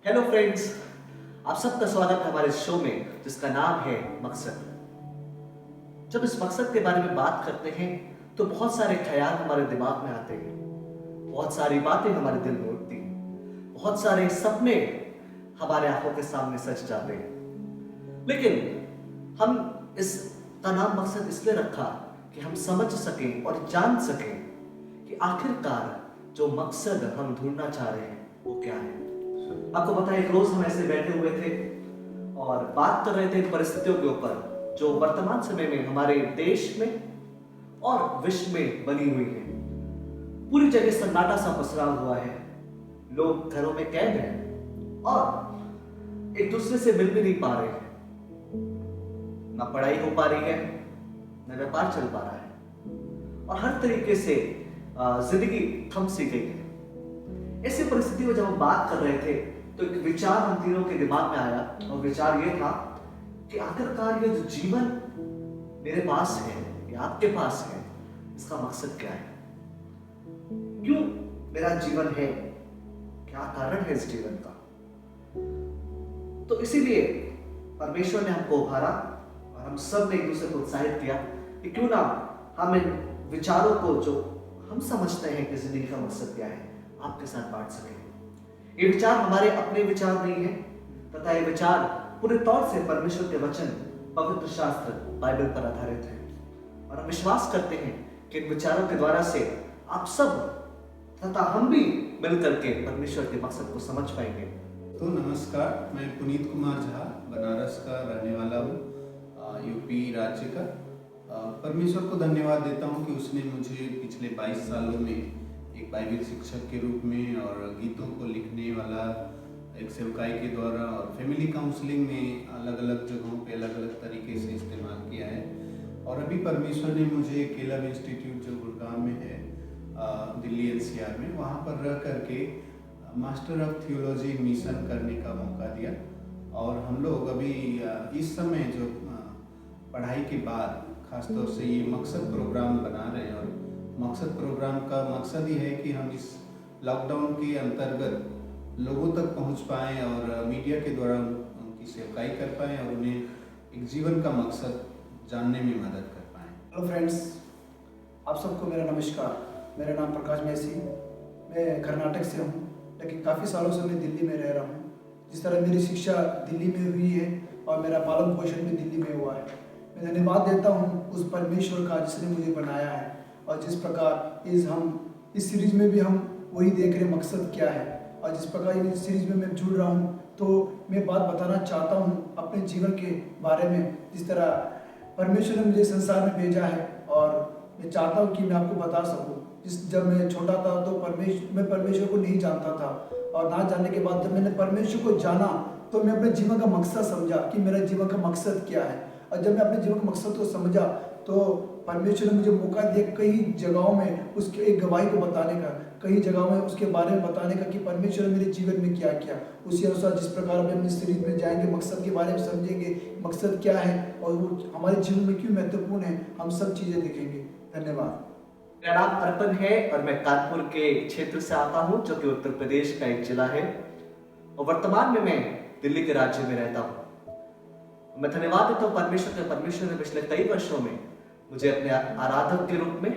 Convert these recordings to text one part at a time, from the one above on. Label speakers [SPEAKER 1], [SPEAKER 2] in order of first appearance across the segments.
[SPEAKER 1] Hello friends, आप सबका स्वागत है हमारे शो में जिसका नाम है मकसद। जब इस मकसद के बारे में बात करते हैं तो बहुत सारे ख्याल हमारे दिमाग में आते हैं, बहुत सारी बातें हमारे दिल में उठती हैं, बहुत सारे सपने हमारे आंखों के सामने सज जाते हैं। लेकिन हम इसका नाम मकसद इसलिए रखा कि हम समझ सकें और जान सकें कि आखिरकार जो मकसद हम ढूंढना चाह रहे हैं वो क्या है। आपको पता है, एक रोज हम ऐसे बैठे हुए थे और बात कर रहे थे परिस्थितियों के ऊपर जो वर्तमान समय में हमारे देश में और विश्व में बनी हुई है। पूरी जगह सन्नाटा सा पसरा हुआ है, लोग घरों में कैद हैं और एक दूसरे से मिल भी नहीं पा रहे हैं। ना पढ़ाई हो पा रही है, ना व्यापार चल पा रहा है और हर तरीके से जिंदगी थम सी गई है। ऐसी परिस्थिति में जब हम बात कर रहे थे तो एक विचार हम तीनों के दिमाग में आया और विचार ये था कि आखिरकार ये जो जीवन मेरे पास है या आपके पास है, इसका मकसद क्या है? क्यों मेरा जीवन है? क्या कारण है इस जीवन का? तो इसीलिए परमेश्वर ने हमको उभारा और हम सब ने एक दूसरे को उत्साहित किया कि क्यों ना हम इन विचारों को जो हम समझते हैं कि जिंदगी का मकसद क्या है, आपके साथ बांट सके। ये विचार हमारे अपने विचार नहीं है, तथा ये विचार पूरे तौर से परमेश्वर के वचन, पवित्र शास्त्र बाइबल पर आधारित है और हम विश्वास करते हैं कि इन विचारों के द्वारा से आप सब तथा हम भी मिलकर के परमेश्वर के मकसद को समझ पाएंगे।
[SPEAKER 2] तो नमस्कार, मैं पुनीत कुमार झा बनारस का रहने वाला हूँ, यूपी राज्य का। परमेश्वर को धन्यवाद देता हूँ कि उसने मुझे पिछले 22 सालों में एक बाइबल शिक्षक के रूप में और गीतों को लिखने वाला एक सेवकाई के द्वारा और फैमिली काउंसलिंग में अलग अलग जगहों पे अलग अलग तरीके से इस्तेमाल किया है। और अभी परमेश्वर ने मुझे केलम इंस्टीट्यूट जो गुड़गांव में है, दिल्ली एनसीआर में, वहाँ पर रह करके मास्टर ऑफ थियोलॉजी मिशन करने का मौका दिया। और हम लोग अभी इस समय जो पढ़ाई के बाद खासतौर से ये मकसद प्रोग्राम बना रहे हैं। और मकसद प्रोग्राम का मकसद ही है कि हम इस लॉकडाउन के अंतर्गत लोगों तक पहुंच पाएँ और मीडिया के द्वारा उनकी सेवकाई कर पाएँ और उन्हें एक जीवन का मकसद जानने में मदद कर पाएँ।
[SPEAKER 3] हेलो फ्रेंड्स, आप सबको मेरा नमस्कार। मेरा नाम प्रकाश मैसी, मैं कर्नाटक से हूँ, लेकिन काफ़ी सालों से मैं दिल्ली में रह रहा हूँ। जिस तरह मेरी शिक्षा दिल्ली में हुई है और मेरा पालन पोषण भी दिल्ली में हुआ है, मैं धन्यवाद देता हूँ उस परमेश्वर का जिसने मुझे बनाया है। और जिस प्रकार इस सीरीज में भी हम वही देख रहे मकसद क्या है, और जिस प्रकार इस सीरीज में मैं जुड़ रहा हूँ तो मैं बात बताना चाहता हूँ अपने जीवन के बारे में। जिस तरह परमेश्वर ने मुझे संसार में भेजा है और मैं चाहता हूँ कि मैं आपको बता सकूँ। जब मैं छोटा था तो मैं परमेश्वर को नहीं जानता था, और ना जानने के बाद जब मैंने परमेश्वर को जाना तो मैं अपने जीवन का मकसद समझा कि मेरा जीवन का मकसद क्या है। और जब मैं अपने जीवन के मकसद को समझा तो परमेश्वर ने मुझे मौका दिया कई जगहों में उसके एक गवाही को बताने का, कई जगहों में उसके बारे में बताने का कि परमेश्वर ने मेरे जीवन में क्या किया। उसी अनुसार जिस प्रकार हम अपनी सीरीज में जाएंगे, मकसद के बारे में समझेंगे, मकसद क्या है और वो हमारे जीवन में क्यों महत्वपूर्ण है, हम सब चीज़ें देखेंगे। धन्यवाद।
[SPEAKER 1] मेरा नाम अर्पण है और मैं कानपुर के क्षेत्र से आता हूँ, जो कि उत्तर प्रदेश का एक जिला है, और वर्तमान में मैं दिल्ली के राज्य में रहता हूँ। मैं धन्यवाद देता हूँ परमेश्वर ने पिछले कई वर्षों में मुझे अपने आराधक के रूप में,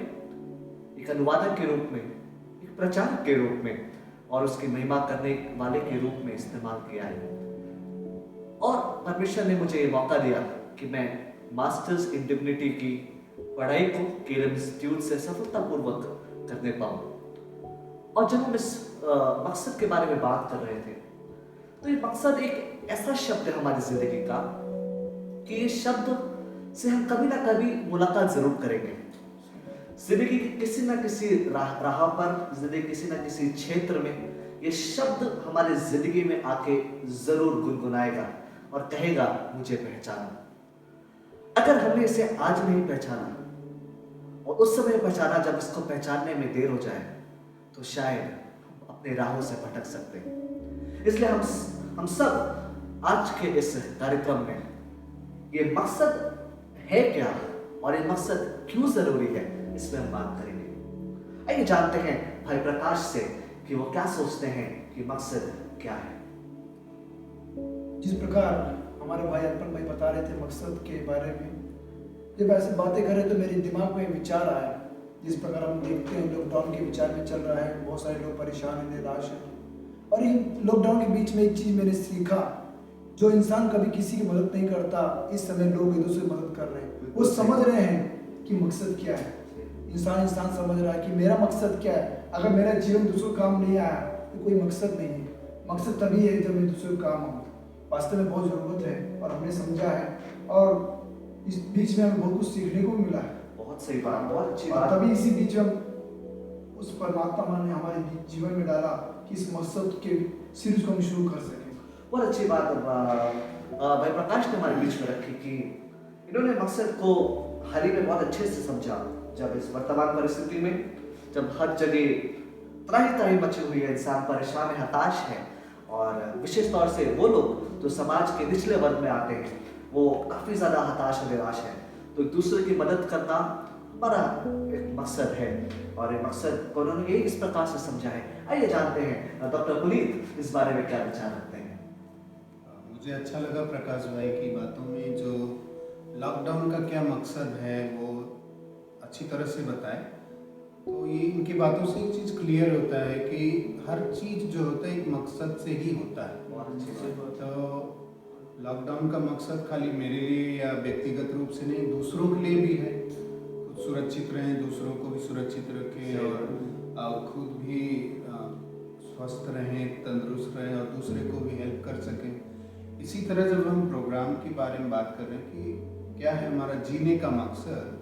[SPEAKER 1] एक अनुवादक के रूप में, एक प्रचारक के रूप में और उसकी महिमा करने वाले के रूप में इस्तेमाल किया है। और परमेश्वर ने मुझे ये मौका दिया कि मैं मास्टर्स इन डिविनिटी की पढ़ाई को केलम इंस्टीट्यूट से सफलतापूर्वक करने पाऊँ। और जब हम इस मकसद के बारे में बात कर रहे थे तो ये मकसद एक ऐसा शब्द है हमारी जिंदगी का कि ये शब्द से हम कभी ना कभी मुलाकात जरूर करेंगे। जिंदगी की किसी ना किसी राह पर, जिंदगी किसी ना किसी क्षेत्र में ये शब्द हमारे जिंदगी में आके जरूर गुनगुनाएगा और कहेगा, मुझे पहचाना। अगर हमने इसे आज नहीं पहचाना और उस समय पहचाना जब इसको पहचानने में देर हो जाए, तो शायद हम अपने राहों से भटक सकते हैं। इसलिए हम सब आज के इस कार्यक्रम में ये मकसद है क्या और ये मकसद क्यों जरूरी है, इसमें हम बात करेंगे। आइए जानते हैं भाई प्रकाश से कि वो क्या सोचते हैं कि मकसद क्या है।
[SPEAKER 3] जिस प्रकार हमारे भाई अर्पण भाई बता रहे थे मकसद के बारे में, जब ऐसे बातें कर रहे तो मेरे दिमाग में विचार आया। जिस प्रकार हम देखते हैं लॉकडाउन के विचार में चल रहा है, बहुत सारे लोग परेशान हैं, निराश हैं। और ये लॉकडाउन के बीच में एक चीज़ मैंने सीखा, जो इंसान कभी किसी की मदद नहीं करता, इस समय लोग एक दूसरे की मदद कर रहे हैं। वो समझ रहे हैं कि मकसद क्या है। इंसान समझ रहा है कि मेरा मकसद क्या है। अगर मेरा जीवन दूसरों को काम नहीं आया तो कोई मकसद नहीं है। मकसद तभी है जब मैं दूसरों को काम आऊँ। वास्तव में बहुत ज़रूरत है और हमने समझा है, और इस बीच में हमें बहुत कुछ सीखने को मिला है।
[SPEAKER 1] बहुत सही बात, बहुत अच्छी
[SPEAKER 3] और
[SPEAKER 1] बात।
[SPEAKER 3] तभी इसी बीच में उस परमात्मा ने हमारे जीवन में डाला कि इस मकसद के सीरीज को हम शुरू कर सकें।
[SPEAKER 1] बहुत अच्छी बात भाई प्रकाश ने हमारे बीच में रखी कि इन्होंने मकसद को हाल ही में बहुत अच्छे से समझा। जब इस वर्तमान परिस्थिति में, जब हर जगह त्राही त्राही मची हुई है, इंसान परेशान है, हताश है, और विशेष तौर से वो लोग जो समाज के निचले वर्ग में आते हैं, वो काफ़ी ज़्यादा हताश और निराश है। तो एक दूसरे की मदद करना हमारा एक मकसद है, और ये मकसद को उन्होंने ये इस प्रकार से समझा है। आइए जानते हैं डॉक्टर पुनीत इस बारे में क्या विचार रखते हैं।
[SPEAKER 2] मुझे अच्छा लगा प्रकाश भाई की बातों में, जो लॉकडाउन का क्या मकसद है वो अच्छी तरह से बताए। तो ये इनकी बातों से एक चीज़ क्लियर होता है कि हर चीज़ जो होता है एक मकसद से ही होता है।
[SPEAKER 1] बहुत अच्छी बात।
[SPEAKER 2] तो लॉकडाउन का मकसद खाली मेरे लिए या व्यक्तिगत रूप से नहीं, दूसरों के लिए भी है। खुद सुरक्षित रहें, दूसरों को भी सुरक्षित रखें, और खुद भी स्वस्थ रहें, तंदुरुस्त रहें, और दूसरे को भी हेल्प कर सकें। इसी तरह जब हम प्रोग्राम के बारे में बात कर रहे हैं कि क्या है हमारा जीने का मकसद,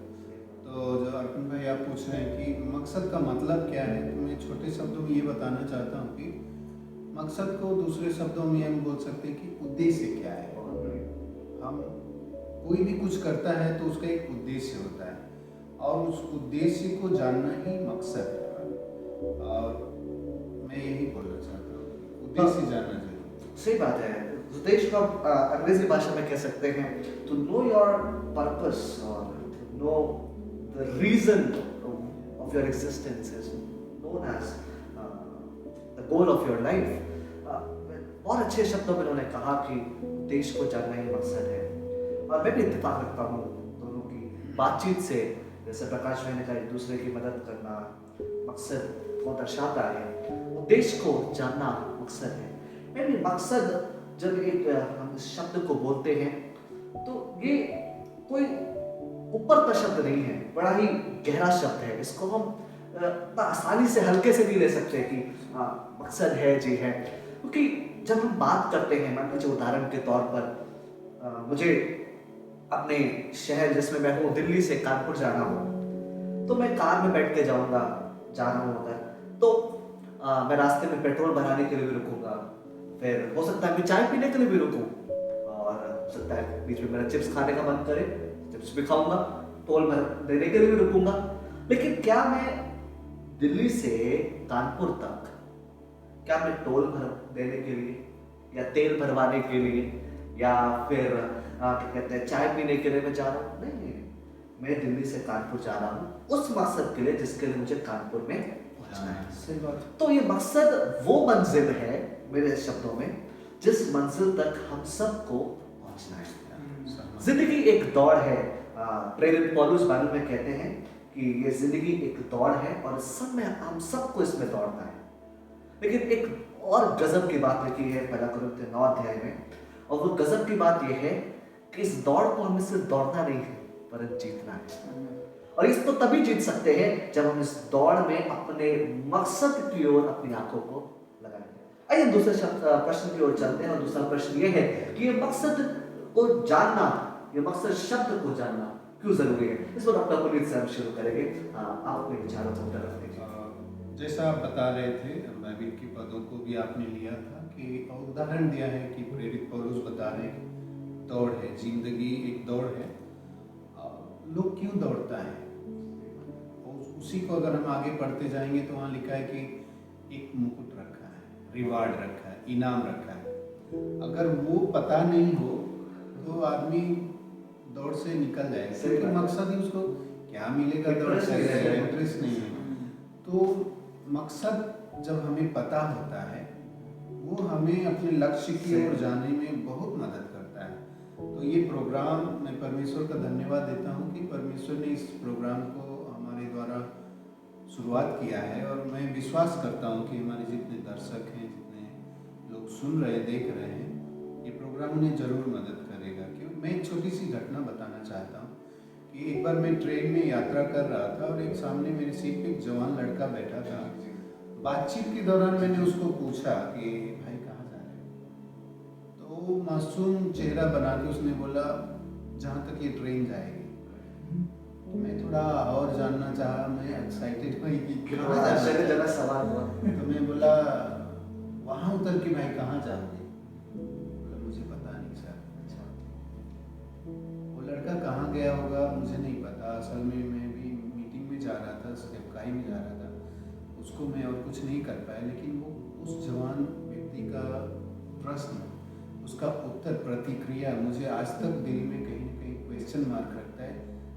[SPEAKER 2] तो जो अर्पण भाई आप पूछ रहे हैं कि मकसद का मतलब क्या है, तो मैं छोटे शब्दों में ये बताना चाहता हूँ कि मकसद को दूसरे शब्दों में हम बोल सकते हैं कि उद्देश्य क्या है। हम कोई भी कुछ करता है तो उसका एक उद्देश्य होता है, और उस उद्देश्य को जानना ही मकसद है। और मैं यही बोलना चाहता हूँ, उद्देश्य जानना चाहिए।
[SPEAKER 1] सही बात है। उद्देश्य को आप अंग्रेजी भाषा में कह सकते हैं टू नो योर पर्पस, और know the reason of your existence is known as the goal of your life. बहुत अच्छे शब्दों में उन्होंने कहा कि देश को जानना ही मकसद है, और मैं भी इत्तेफाक रखता हूँ दोनों की बातचीत से। जैसे प्रकाश भाई ने कहा, एक दूसरे की मदद करना मकसद को दर्शाता है, उद्देश्य को जानना मकसद है। मैं भी मकसद, जब एक हम इस शब्द को बोलते हैं तो ये कोई ऊपर का शब्द नहीं है, बड़ा ही गहरा शब्द है। इसको हम आसानी से हल्के से नहीं ले सकते कि मकसद है जी है, क्योंकि जब हम बात करते हैं, मान लीजिए उदाहरण के तौर पर मुझे अपने शहर जिसमें मैं हूँ, दिल्ली से कानपुर जाना हो, तो मैं कार में बैठ के जाऊँगा, जाना हो उधर, तो मैं रास्ते में पेट्रोल भराने के लिए भी रुकूंगा, फिर हो सकता है मैं चाय पीने के लिए भी रुकूं, और हो सकता है बीच में मेरा चिप्स खाने का मन करे, चिप्स भी खाऊंगा, टोल भर देने के लिए भी रुकूंगा। लेकिन क्या मैं दिल्ली से कानपुर तक, क्या मैं टोल भर देने के लिए, या तेल भरवाने के लिए, या फिर क्या कहते हैं चाय पीने के लिए मैं जा रहा हूँ? नहीं, मैं दिल्ली से कानपुर जा रहा हूँ उस मकसद के लिए जिसके लिए मुझे कानपुर में पहुंचना है।
[SPEAKER 3] सही बात।
[SPEAKER 1] तो ये मकसद वो मंजिल है, मेरे शब्दों में, जिस मंजिल तक हम सबको पहुंचना है। जिंदगी एक दौड़ है। प्रेरित पौलुस बाइबल में कहते हैं कि ये जिंदगी एक दौड़ है, और सब में हम सबको इसमें दौड़ना है। लेकिन एक और गजब की बात लिखी है 1 कुरिन्थियों 9 अध्याय में, और वो गजब की बात यह है कि इस दौड़ को हमें सिर्फ दौड़ना नहीं है, परंतु जीतना है। और इसको तभी जीत सकते हैं जब हम इस दौड़ में अपने मकसद की ओर अपनी आंखों को लगाएंगे। आइए दूसरे प्रश्न की ओर चलते हैं, और दूसरा प्रश्न ये है कि ये मकसद को जानना, ये मकसद शब्द को जानना क्यों जरूरी है। इस पर डॉक्टर पुनीत से हम शुरू करेंगे। आप अपने विचारों को रख दीजिए।
[SPEAKER 2] जैसा आप बता रहे थे, बाइबल के पदों को भी आपने लिया था कि उदाहरण दिया है कि प्रेरित पौलुस बता रहे हैं दौड़ है, जिंदगी एक दौड़ है। लोग क्यों दौड़ता है, उसी को अगर हम आगे पढ़ते जाएंगे तो वहाँ लिखा है कि एक मुकुट रखा है, रिवार्ड रखा है, इनाम रखा है। अगर वो पता नहीं हो तो आदमी दौड़ से निकल जाएगा, क्योंकि मकसद ही उसको क्या मिलेगा, दौड़ से इंटरेस्ट नहीं है। तो मकसद जब हमें पता होता है वो हमें अपने लक्ष्य की ओर जाने में बहुत मदद करता है। तो ये प्रोग्राम, मैं परमेश्वर का धन्यवाद देता हूँ कि परमेश्वर ने इस प्रोग्राम को हमारे द्वारा शुरुआत किया है, और मैं विश्वास करता हूँ कि हमारे जितने दर्शक हैं, जितने लोग सुन रहे देख रहे हैं, ये प्रोग्राम उन्हें ज़रूर मदद करेगा। क्योंकि मैं एक छोटी सी घटना बताना चाहता हूँ कि एक बार मैं ट्रेन में यात्रा कर रहा था और एक सामने मेरी सीट पे एक जवान लड़का बैठा था। बातचीत के दौरान मैंने उसको पूछा कि भाई कहाँ जा रहे हो? तो मासूम चेहरा बना के उसने बोला, जहाँ तक ये ट्रेन जाएगी। तो मैं थोड़ा और जानना चाहा, मैं एक्साइटेड हुई कि कहाँ जा रहे हो?
[SPEAKER 1] जगह सवाल हुआ।
[SPEAKER 2] तो मैं बोला, वहाँ उतर के भाई कहाँ जाओगे? बोला, मुझे पता नहीं सर।
[SPEAKER 1] अच्छा,
[SPEAKER 2] वो लड़का कहाँ गया होगा मुझे नहीं पता। असल में मैं भी मीटिंग में जा रहा था, सेवकाई में जा रहा था, उसको मैं और कुछ नहीं कर पाया। लेकिन वो उस जवान व्यक्ति का प्रश्न, उसका उत्तर, प्रतिक्रिया मुझे आज तक दिल में कहीं ना कहीं क्वेश्चन मार्क रखता है,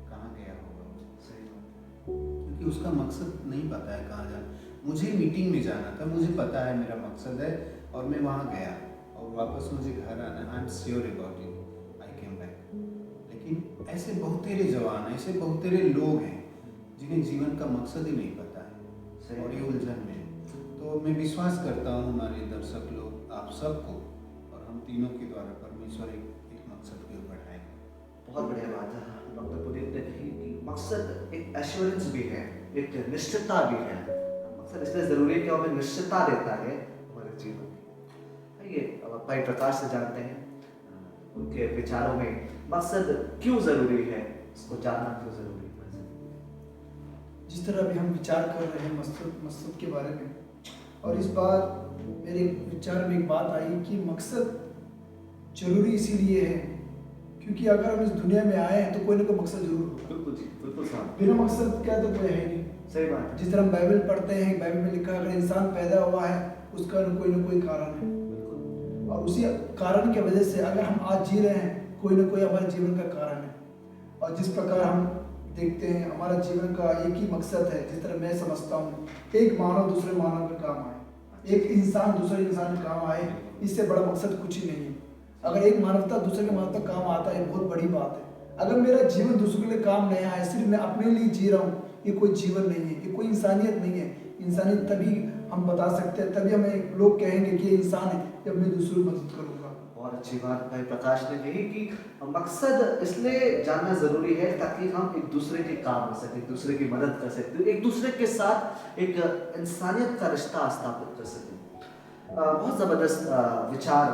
[SPEAKER 2] कहाँ गया होगा?
[SPEAKER 1] सही बात
[SPEAKER 2] क्योंकि उसका मकसद नहीं पता है कहाँ जाना। मुझे मीटिंग में जाना था, मुझे पता है मेरा मकसद है, और मैं वहाँ गया और वापस मुझे घर आना। I am sure about it, I came back. लेकिन ऐसे बहुतेरे जवान, ऐसे बहुतेरे लोग हैं जिन्हें जीवन का मकसद ही नहीं पता
[SPEAKER 1] सही
[SPEAKER 2] है और ये उलझन में है। तो मैं विश्वास करता हूँ हमारे दर्शक लोग, आप सबको और हम तीनों के द्वारा परमेश्वर एक मकसद की ओर बढ़ाएंगे।
[SPEAKER 1] बहुत बढ़िया बात है डॉक्टर पुनीत ने कही कि मकसद एक एश्योरेंस भी है, एक निश्चितता भी है। मकसद इसलिए जरूरी है कि हमें निश्चितता देता है हमारे जीवन की। आइए अब भाई प्रकाश से जानते हैं उनके विचारों में मकसद क्यों जरूरी है, इसको जानना क्यों जरूरी है।
[SPEAKER 3] जिस तरह अभी हम विचार कर रहे हैं मकसद के बारे में, और इस बार मेरे विचार में एक बात आई कि मकसद जरूरी इसीलिए है क्योंकि अगर हम इस दुनिया में आए हैं तो कोई ना कोई मकसद जरूर होगा।
[SPEAKER 1] बिल्कुल जी, बिल्कुल साहब,
[SPEAKER 3] बिना मकसद क्या तो कोई है ही नहीं।
[SPEAKER 1] सही बात है।
[SPEAKER 3] जिस तरह हम बाइबल पढ़ते हैं, बाइबल में लिखा है अगर इंसान पैदा हुआ है उसका ना कोई कारण है,
[SPEAKER 1] बिल्कुल,
[SPEAKER 3] और उसी कारण की वजह से अगर हम आज जी रहे हैं कोई ना कोई हमारे जीवन का कारण है। और जिस प्रकार हम देखते हैं हमारा जीवन का एक ही मकसद है, जिस तरह मैं समझता हूँ, एक मानव दूसरे मानव के काम आए, एक इंसान दूसरे इंसान के काम आए, इससे बड़ा मकसद कुछ ही नहीं है। अगर एक मानवता दूसरे के मानवता काम आता है बहुत बड़ी बात है। अगर मेरा जीवन दूसरों के लिए काम नहीं आया, सिर्फ मैं अपने लिए जी रहा हूँ, ये कोई जीवन नहीं है, ये कोई इंसानियत नहीं है। इंसानियत तभी हम बता सकते हैं, तभी हमें लोग कहेंगे कि ये इंसान है जब मैं दूसरों की मदद करूँगा।
[SPEAKER 1] बहुत अच्छी बात भाई प्रकाश ने कही कि मकसद इसलिए जानना जरूरी है ताकि हम एक दूसरे के काम आ सके, एक दूसरे की मदद कर सकते, एक दूसरे के साथ एक इंसानियत का रिश्ता स्थापित कर सके। बहुत जबरदस्त विचार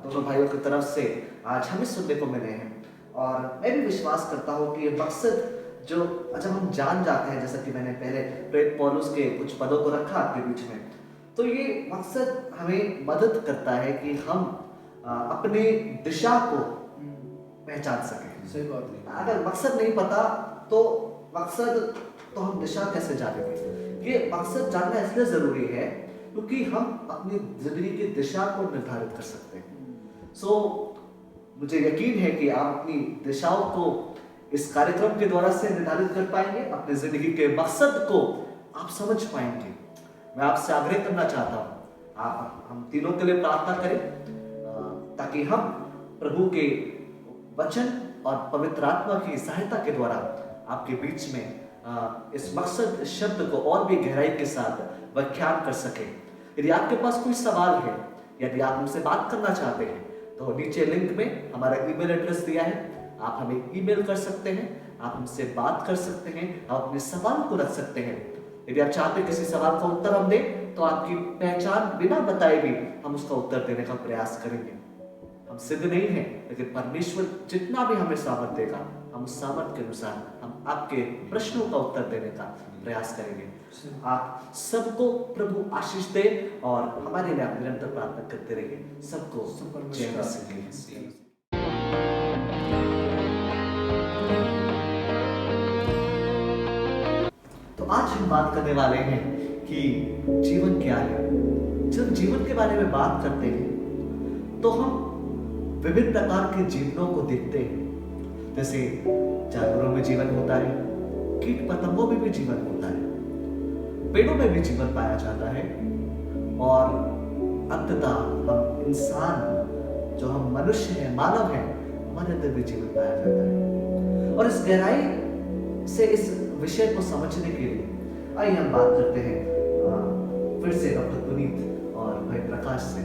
[SPEAKER 1] दोनों भाइयों की तरफ से आज हमें सुनने को मिले हैं, और मैं भी विश्वास करता हूँ कि ये मकसद जो जब हम जान जाते हैं, जैसा कि मैंने पहले प्रेरित पौलुस के कुछ पदों को रखा आपके बीच में, तो ये मकसद हमें मदद करता है कि हम अपने दिशा को पहचान सकें।
[SPEAKER 3] सही बात है।
[SPEAKER 1] अगर मकसद नहीं पता तो हम दिशा कैसे जानेंगे। ये मकसद जानना इसलिए जरूरी है क्योंकि हम अपनी जिंदगी की दिशा को निर्धारित कर सकते हैं। मुझे यकीन है कि आप अपनी दिशाओं को इस कार्यक्रम के द्वारा से निर्धारित कर पाएंगे, अपनी जिंदगी के मकसद को आप समझ पाएंगे। मैं आपसे आग्रह करना चाहता हूँ, आप हम तीनों के लिए प्रार्थना करें ताकि हम प्रभु के वचन और पवित्र आत्मा की सहायता के द्वारा आपके बीच में इस मकसद शब्द को और भी गहराई के साथ व्याख्यान कर सके। यदि आपके पास कोई सवाल है, यदि आप हमसे बात करना चाहते हैं, तो नीचे लिंक में हमारा ईमेल एड्रेस दिया है, आप हमें ईमेल कर सकते हैं, आप हमसे बात कर सकते हैं, आप अपने सवाल को रख सकते हैं। यदि आप चाहते हैं किसी सवाल का उत्तर हम दें, तो आपकी पहचान बिना बताए भी हम उसका उत्तर देने का प्रयास करेंगे। हम सिद्ध नहीं हैं, लेकिन परमेश्वर जितना भी हमें सामर्थ देगा, हम उस सामर्थ के अनुसार हम आपके प्रश्नों का उत्तर देने का प्रयास करेंगे। आप सबको प्रभु आशीष दे और हमारे लिए आप निरंतर प्रार्थना करते रहिए। सबको जय मसीह। तो आज हम बात करने वाले हैं कि जीवन क्या है। जब जीवन के बारे में बात करते हैं तो हम विभिन्न प्रकार के जीवनों को देखते हैं। जैसे जानवरों में जीवन होता है, कीट पतंगों में भी जीवन होता है, पेड़ों में भी जीवन पाया जाता है, और अंततः हम इंसान, जो हम मनुष्य हैं, मानव हैं, हमारे अंदर भी जीवन पाया जाता है। और इस गहराई से इस विषय को समझने के लिए आइए हम बात करते हैं फिर से डॉक्टर पुनीत और भाई प्रकाश से।